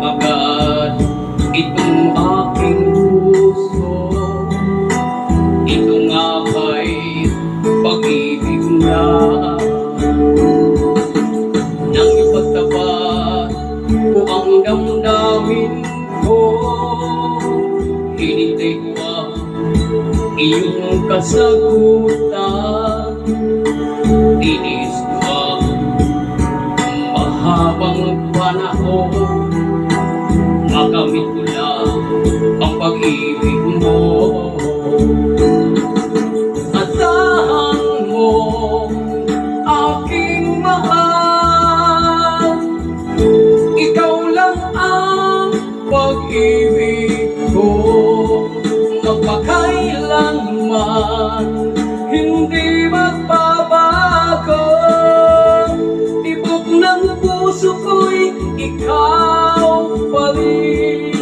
agad itong aking puso. Ito nga ba'y pag-ibig na nang ipagtapat ko ang damdamin ko? Hinintay ko ang iyong kasagutan. Tinis ko ang mahabang panahon. Makamit ko lang ang pag-ibig mo. Asahan mo, aking mahal, ikaw lang ang pag-ibig ko. Magpakailanman hindi magbabago. Tibok ng puso ko'y ikaw pa rin.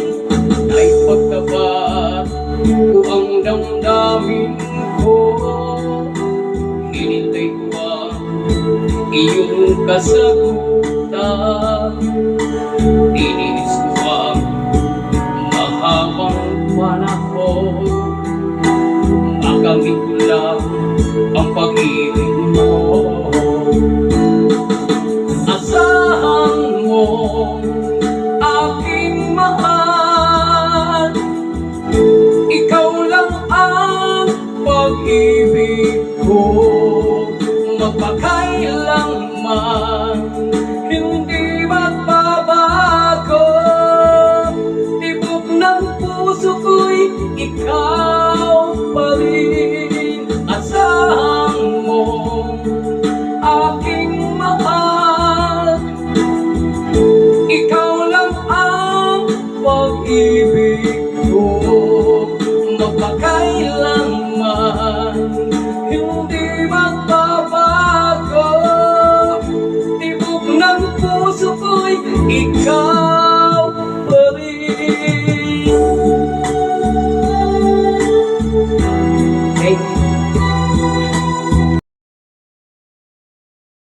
Ay pagtapat ko ang damdamin ko. Hinintay ko ang iyong kasagutan. Tiniis ko ang mahabang panahon. Makamit ko lang ang pag-ibig mo. Asahan mo